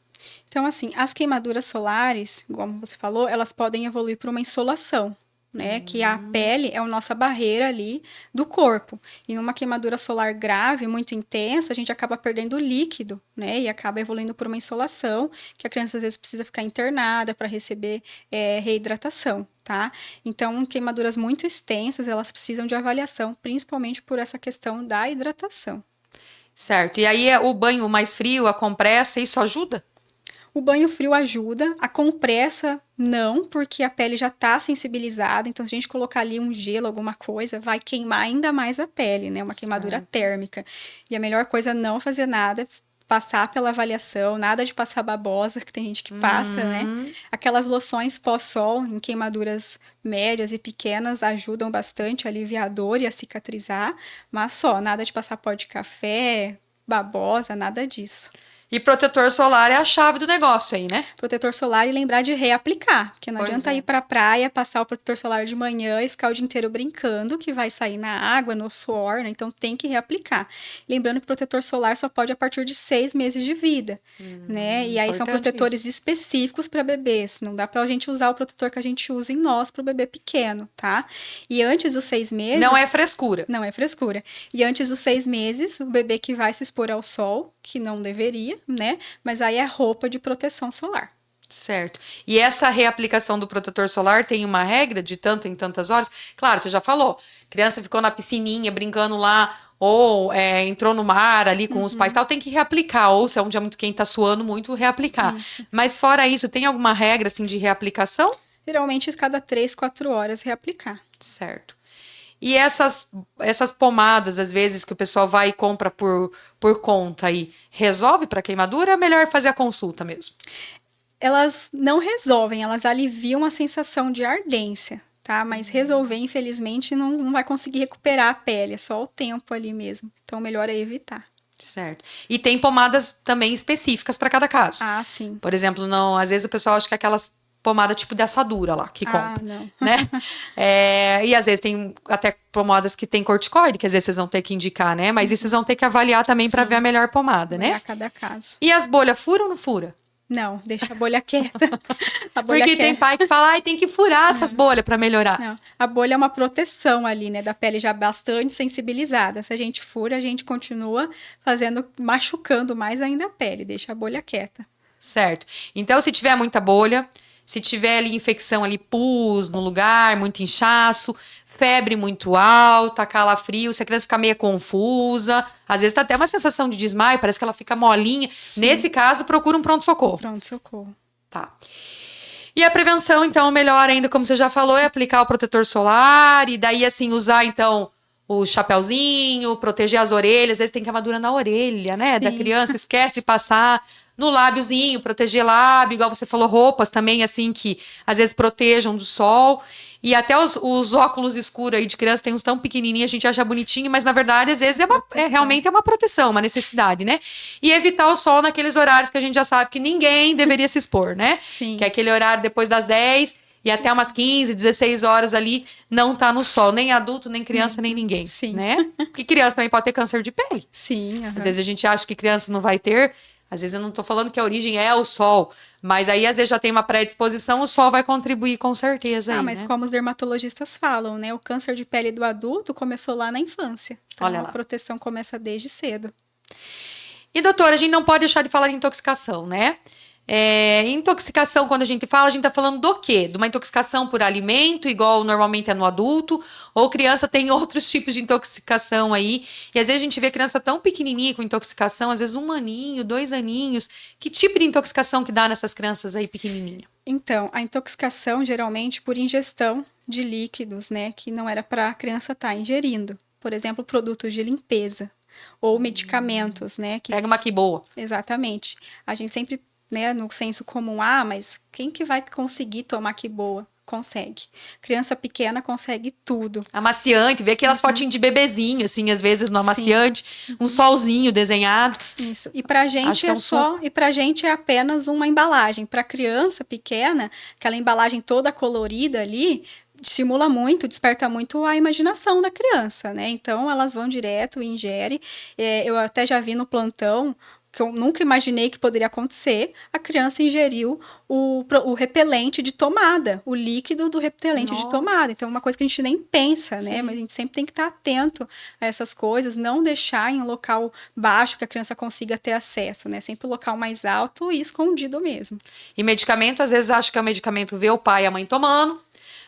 Então, assim, as queimaduras solares, como você falou, elas podem evoluir para uma insolação, né? Que a pele é a nossa barreira ali do corpo. E numa queimadura solar grave, muito intensa, a gente acaba perdendo líquido, né? E acaba evoluindo por uma insolação, que a criança às vezes precisa ficar internada para receber reidratação, tá? Então, queimaduras muito extensas, elas precisam de avaliação, principalmente por essa questão da hidratação. Certo. E aí o banho mais frio, a compressa, isso ajuda? O banho frio ajuda, a compressa não, porque a pele já está sensibilizada, então se a gente colocar ali um gelo, alguma coisa, vai queimar ainda mais a pele, né? Uma queimadura térmica. E a melhor coisa é não fazer nada, passar pela avaliação, nada de passar babosa, que tem gente que passa, né? Aquelas loções pós-sol em queimaduras médias e pequenas ajudam bastante a aliviar a dor e a cicatrizar, mas só, nada de passar pó de café, babosa, nada disso. E protetor solar é a chave do negócio aí, né? Protetor solar e lembrar de reaplicar, porque não adianta ir para a praia, passar o protetor solar de manhã e ficar o dia inteiro brincando, que vai sair na água, no suor, né? Então tem que reaplicar. Lembrando que o protetor solar só pode a partir de 6 meses de vida, né? E aí são protetores específicos para bebês. Não dá para a gente usar o protetor que a gente usa em nós para o bebê pequeno, tá? E antes dos 6 meses... Não é frescura. Não é frescura. E antes dos 6 meses, o bebê que vai se expor ao sol, que não deveria, né? Mas aí é roupa de proteção solar. Certo. E essa reaplicação do protetor solar tem uma regra de tanto em tantas horas? Claro, você já falou. Criança ficou na piscininha brincando lá, ou entrou no mar ali com os pais e tal, tem que reaplicar. Ou se é um dia muito quente, tá suando muito, reaplicar. Isso. Mas fora isso, tem alguma regra assim de reaplicação? Geralmente, cada 3, 4 horas reaplicar. Certo. E essas pomadas, às vezes, que o pessoal vai e compra por conta aí, resolve para queimadura ou é melhor fazer a consulta mesmo? Elas não resolvem, elas aliviam a sensação de ardência, tá? Mas resolver, infelizmente, não vai conseguir recuperar a pele, é só o tempo ali mesmo. Então, o melhor é evitar. Certo. E tem pomadas também específicas para cada caso. Ah, sim. Por exemplo, não, às vezes o pessoal acha que é aquelas pomada tipo de assadura lá, que compra, não. né? E às vezes tem até pomadas que tem corticoide, que às vezes vocês vão ter que indicar, né? Mas isso vocês vão ter que avaliar também para ver a melhor pomada, né? A cada caso. E as bolhas, fura ou não fura? Não, deixa a bolha quieta. Porque tem pai que fala, tem que furar essas bolhas para melhorar. Não, a bolha é uma proteção ali, né, da pele já bastante sensibilizada. Se a gente fura, a gente continua machucando mais ainda a pele, deixa a bolha quieta. Certo. Então, se tiver muita bolha, se tiver ali infecção ali, pus no lugar, muito inchaço, febre muito alta, calafrio, se a criança fica meio confusa, às vezes tá até uma sensação de desmaio, parece que ela fica molinha. Sim. Nesse caso, procura um pronto-socorro. Pronto-socorro. Tá. E a prevenção, então, melhor ainda, como você já falou, é aplicar o protetor solar e daí, assim, usar, então, o chapéuzinho, proteger as orelhas. Às vezes tem queimadura na orelha, né, da criança, esquece de passar no lábiozinho, proteger lábio, igual você falou, roupas também, assim, que às vezes protejam do sol. E até os óculos escuros aí de criança, tem uns tão pequenininhos, a gente acha bonitinho, mas na verdade, às vezes, realmente é uma proteção, uma necessidade, né? E evitar o sol naqueles horários que a gente já sabe que ninguém deveria se expor, né? Sim. Que é aquele horário depois das 10 e até umas 15, 16 horas ali, não tá no sol, nem adulto, nem criança, nem ninguém, Sim. né? Porque criança também pode ter câncer de pele. Sim. Às vezes a gente acha que criança não vai ter, às vezes eu não tô falando que a origem é o sol, mas aí às vezes já tem uma predisposição, o sol vai contribuir com certeza aí, mas né? como os dermatologistas falam, né, o câncer de pele do adulto começou lá na infância. Então, Olha lá. A proteção começa desde cedo. E doutora, a gente não pode deixar de falar de intoxicação, né? Intoxicação, quando a gente tá falando do quê? De uma intoxicação por alimento, igual normalmente é no adulto, ou criança tem outros tipos de intoxicação aí, e às vezes a gente vê criança tão pequenininha com intoxicação, às vezes 1 aninho, 2 aninhos, que tipo de intoxicação que dá nessas crianças aí pequenininhas? Então, a intoxicação geralmente por ingestão de líquidos, né, que não era para a criança estar ingerindo. Por exemplo, produtos de limpeza ou medicamentos, né, que Pega uma que boa. Exatamente. A gente sempre, né, no senso comum, mas quem que vai conseguir tomar que boa? Consegue. Criança pequena consegue tudo. Amaciante, vê aquelas fotinhas de bebezinho, assim, às vezes no amaciante, um solzinho desenhado. Isso. E pra gente e pra gente é apenas uma embalagem. Pra criança pequena, aquela embalagem toda colorida ali, estimula muito, desperta muito a imaginação da criança, né? Então, elas vão direto e ingerem. Eu até já vi no plantão, que eu nunca imaginei que poderia acontecer, a criança ingeriu o repelente de tomada, o líquido do repelente de tomada. Então, é uma coisa que a gente nem pensa, né? Mas a gente sempre tem que estar atento a essas coisas, não deixar em um local baixo que a criança consiga ter acesso, né? Sempre um local mais alto e escondido mesmo. E medicamento, às vezes acha que é um medicamento, vê o pai e a mãe tomando,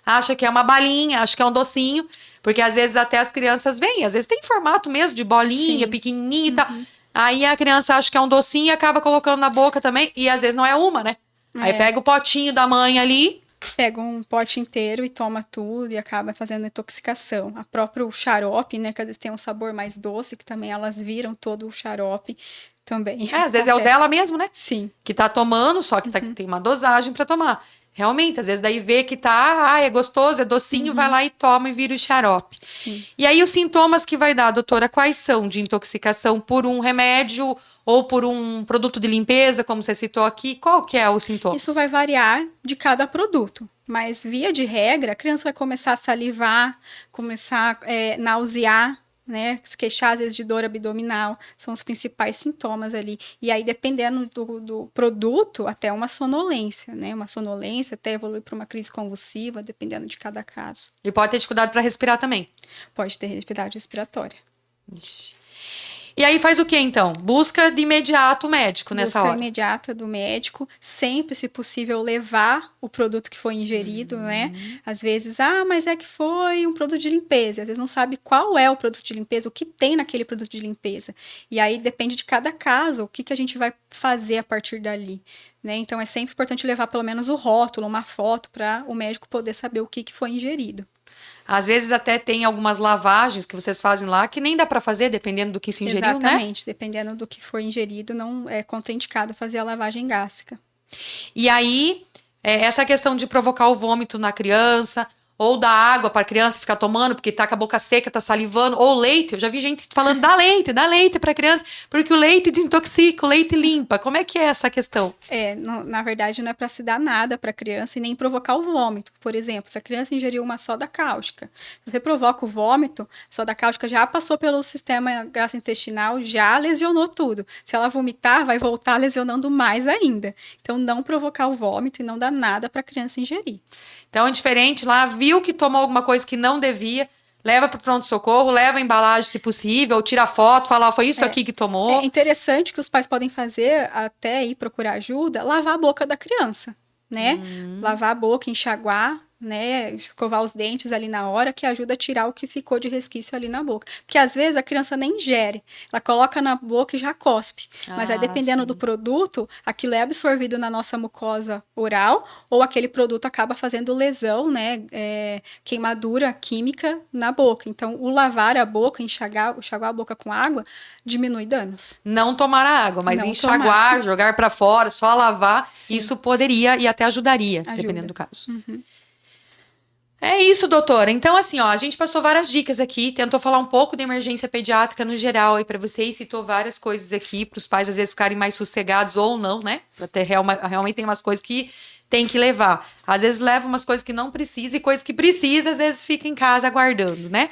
acha que é uma balinha, acha que é um docinho, porque às vezes até as crianças vêm, às vezes tem formato mesmo de bolinha, pequenininha e tal. Aí a criança acha que é um docinho e acaba colocando na boca também, e às vezes não é uma, né? Aí pega o potinho da mãe ali. Pega um pote inteiro e toma tudo e acaba fazendo intoxicação. A próprio xarope, né, que às vezes tem um sabor mais doce, que também elas viram todo o xarope também. Às vezes é o dela mesmo, né? Sim. Que tá tomando, só que tem uma dosagem pra tomar. Realmente, às vezes daí vê que é gostoso, é docinho, vai lá e toma e vira o xarope. Sim. E aí os sintomas que vai dar, doutora, quais são de intoxicação por um remédio ou por um produto de limpeza, como você citou aqui? Qual que é o sintoma? Isso vai variar de cada produto, mas via de regra, a criança vai começar a salivar, começar a nausear, né, se queixar às vezes de dor abdominal, são os principais sintomas ali. E aí, dependendo do produto, até uma sonolência, né, uma sonolência até evoluir para uma crise convulsiva, dependendo de cada caso. E pode ter dificuldade para respirar também? Pode ter dificuldade respiratória. Ixi. E aí faz o que então? Busca de imediato o médico nessa hora? Busca imediata do médico, sempre, se possível, levar o produto que foi ingerido, né? Às vezes, mas é que foi um produto de limpeza. Às vezes não sabe qual é o produto de limpeza, o que tem naquele produto de limpeza. E aí depende de cada caso, o que a gente vai fazer a partir dali, né? Então é sempre importante levar pelo menos o rótulo, uma foto, para o médico poder saber o que foi ingerido. Às vezes até tem algumas lavagens que vocês fazem lá que nem dá para fazer, dependendo do que se ingeriu, Exatamente, né? Dependendo do que foi ingerido, não é contraindicado fazer a lavagem gástrica. E aí, essa questão de provocar o vômito na criança, ou dar água para a criança ficar tomando, porque tá com a boca seca, tá salivando, ou leite. Eu já vi gente falando, dá leite para a criança, porque o leite desintoxica, o leite limpa. Como é que é essa questão? Na verdade, não é para se dar nada para a criança e nem provocar o vômito. Por exemplo, se a criança ingeriu uma soda cáustica, se você provoca o vômito, a soda cáustica já passou pelo sistema gastrointestinal, já lesionou tudo. Se ela vomitar, vai voltar lesionando mais ainda. Então, não provocar o vômito e não dar nada para a criança ingerir. Então, é diferente lá, viu que tomou alguma coisa que não devia, leva para o pronto-socorro, leva a embalagem se possível, tira foto, fala, foi isso aqui que tomou. É interessante que os pais podem fazer, até ir procurar ajuda, lavar a boca da criança, né? Lavar a boca, enxaguar, né? Escovar os dentes ali na hora, que ajuda a tirar o que ficou de resquício ali na boca. Porque às vezes a criança nem ingere, ela coloca na boca e já cospe. Mas aí, dependendo do produto, aquilo é absorvido na nossa mucosa oral, ou aquele produto acaba fazendo lesão, né? Queimadura química na boca. Então, o lavar a boca, enxaguar a boca com água, diminui danos. Não tomar a água, mas Não enxaguar, tomar. jogar para fora, só lavar, Sim. isso poderia e até ajudaria, Ajuda. dependendo do caso. É isso, doutora. Então, assim, ó, a gente passou várias dicas aqui, tentou falar um pouco de emergência pediátrica no geral aí pra vocês, citou várias coisas aqui para os pais às vezes ficarem mais sossegados ou não, né? Até realmente tem umas coisas que tem que levar. Às vezes leva umas coisas que não precisa e coisas que precisa, às vezes fica em casa aguardando, né?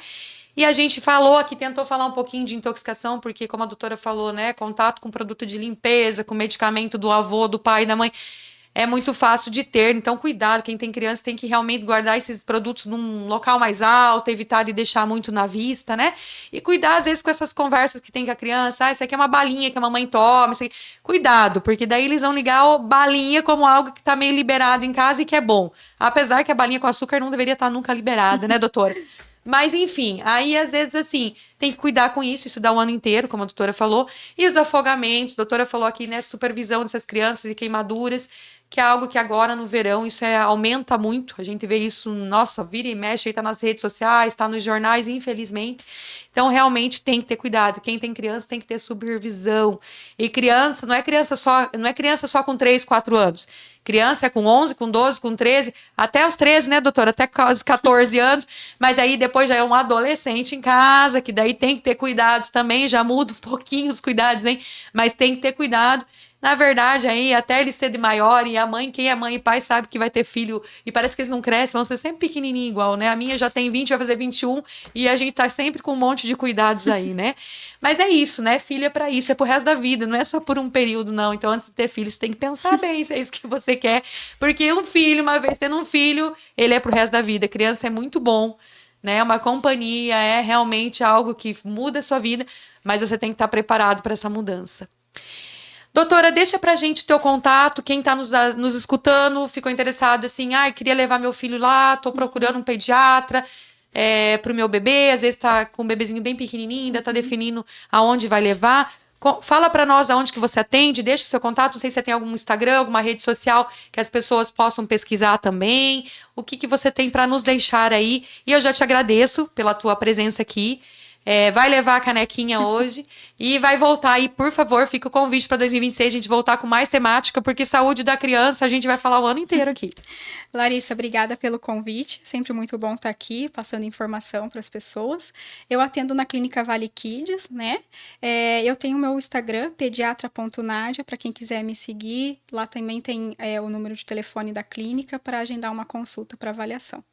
E a gente falou aqui, tentou falar um pouquinho de intoxicação, porque como a doutora falou, né, contato com produto de limpeza, com medicamento do avô, do pai, da mãe, é muito fácil de ter, então cuidado, quem tem criança tem que realmente guardar esses produtos num local mais alto, evitar de deixar muito na vista, né? E cuidar às vezes com essas conversas que tem com a criança, isso aqui é uma balinha que a mamãe toma, isso aqui. Cuidado, porque daí eles vão ligar a balinha como algo que tá meio liberado em casa e que é bom. Apesar que a balinha com açúcar não deveria estar nunca liberada, né, doutora? Mas, enfim, aí às vezes, assim, tem que cuidar com isso dá um ano inteiro, como a doutora falou. E os afogamentos, a doutora falou aqui, né, supervisão dessas crianças e queimaduras, que é algo que agora no verão isso aumenta muito. A gente vê isso, nossa, vira e mexe, aí tá nas redes sociais, tá nos jornais, infelizmente. Então, realmente tem que ter cuidado. Quem tem criança tem que ter supervisão. E criança, não é criança só com 3, 4 anos. Criança é com 11, com 12, com 13, até os 13, né, doutora? Até quase 14 anos. Mas aí depois já é um adolescente em casa, que daí tem que ter cuidados também. Já muda um pouquinho os cuidados, hein? Mas tem que ter cuidado. Na verdade, aí, até ele ser de maior, e a mãe, quem é mãe e pai sabe que vai ter filho, e parece que eles não crescem, vão ser sempre pequenininho igual, né? A minha já tem 20, vai fazer 21, e a gente tá sempre com um monte de cuidados aí, né? Mas é isso, né? Filho é pra isso, é pro resto da vida, não é só por um período, não. Então, antes de ter filho, você tem que pensar bem se é isso que você quer, porque um filho, uma vez tendo um filho, ele é pro resto da vida. Criança é muito bom, né? Uma companhia, é realmente algo que muda a sua vida, mas você tem que estar preparado para essa mudança. Doutora, deixa pra gente o teu contato, quem tá nos escutando, ficou interessado assim, queria levar meu filho lá, tô procurando um pediatra pro meu bebê, às vezes tá com um bebezinho bem pequenininho, ainda tá definindo aonde vai levar. Fala pra nós aonde que você atende, deixa o seu contato, não sei se você tem algum Instagram, alguma rede social que as pessoas possam pesquisar também, o que você tem pra nos deixar aí, e eu já te agradeço pela tua presença aqui. Vai levar a canequinha hoje e vai voltar aí, por favor, fica o convite para 2026, a gente voltar com mais temática, porque saúde da criança a gente vai falar o ano inteiro aqui. Larissa, obrigada pelo convite, sempre muito bom estar aqui, passando informação para as pessoas. Eu atendo na Clínica Vale Kids, né? Eu tenho o meu Instagram, pediatra.nadia, para quem quiser me seguir, lá também tem o número de telefone da clínica para agendar uma consulta para avaliação.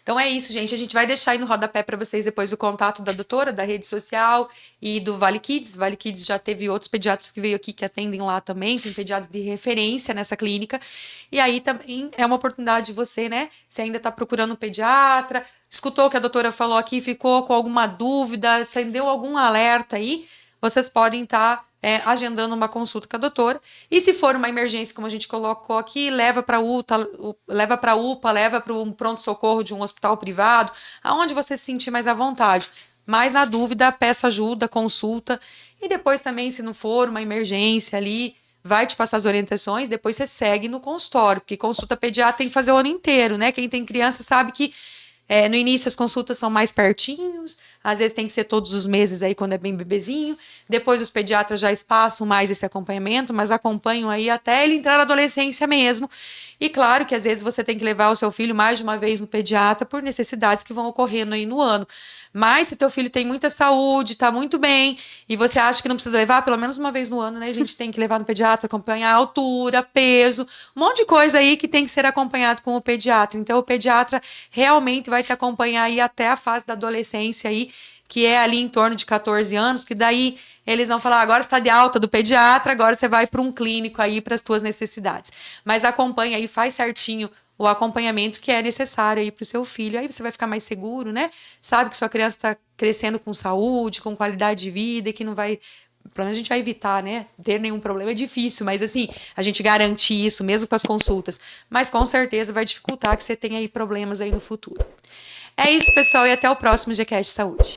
Então é isso, gente. A gente vai deixar aí no rodapé para vocês depois o contato da doutora, da rede social e do Vale Kids. Vale Kids já teve outros pediatras que veio aqui que atendem lá também. Tem pediatras de referência nessa clínica. E aí também é uma oportunidade de você, né? Se ainda está procurando um pediatra, escutou o que a doutora falou aqui, ficou com alguma dúvida, acendeu algum alerta aí, vocês podem estar agendando uma consulta com a doutora. E se for uma emergência, como a gente colocou aqui, leva para UPA, leva para um pronto-socorro de um hospital privado, aonde você se sentir mais à vontade. Mas na dúvida, peça ajuda, consulta. E depois também, se não for uma emergência ali, vai te passar as orientações, depois você segue no consultório, porque consulta pediátrica tem que fazer o ano inteiro, né? Quem tem criança sabe que No início as consultas são mais pertinhos, às vezes tem que ser todos os meses aí quando é bem bebezinho. Depois os pediatras já espaçam mais esse acompanhamento, mas acompanham aí até ele entrar na adolescência mesmo. E claro que às vezes você tem que levar o seu filho mais de uma vez no pediatra por necessidades que vão ocorrendo aí no ano. Mas se teu filho tem muita saúde, tá muito bem, e você acha que não precisa levar, pelo menos uma vez no ano, né? A gente tem que levar no pediatra, acompanhar a altura, peso, um monte de coisa aí que tem que ser acompanhado com o pediatra. Então o pediatra realmente vai te acompanhar aí até a fase da adolescência aí, que é ali em torno de 14 anos, que daí eles vão falar, agora você está de alta do pediatra, agora você vai para um clínico aí para as tuas necessidades. Mas acompanha aí, faz certinho o acompanhamento que é necessário aí para o seu filho. Aí você vai ficar mais seguro, né? Sabe que sua criança está crescendo com saúde, com qualidade de vida e que não vai... Pelo menos a gente vai evitar, né? Ter nenhum problema é difícil, mas assim, a gente garante isso mesmo com as consultas. Mas com certeza vai dificultar que você tenha aí problemas aí no futuro. É isso, pessoal, e até o próximo GCast Saúde.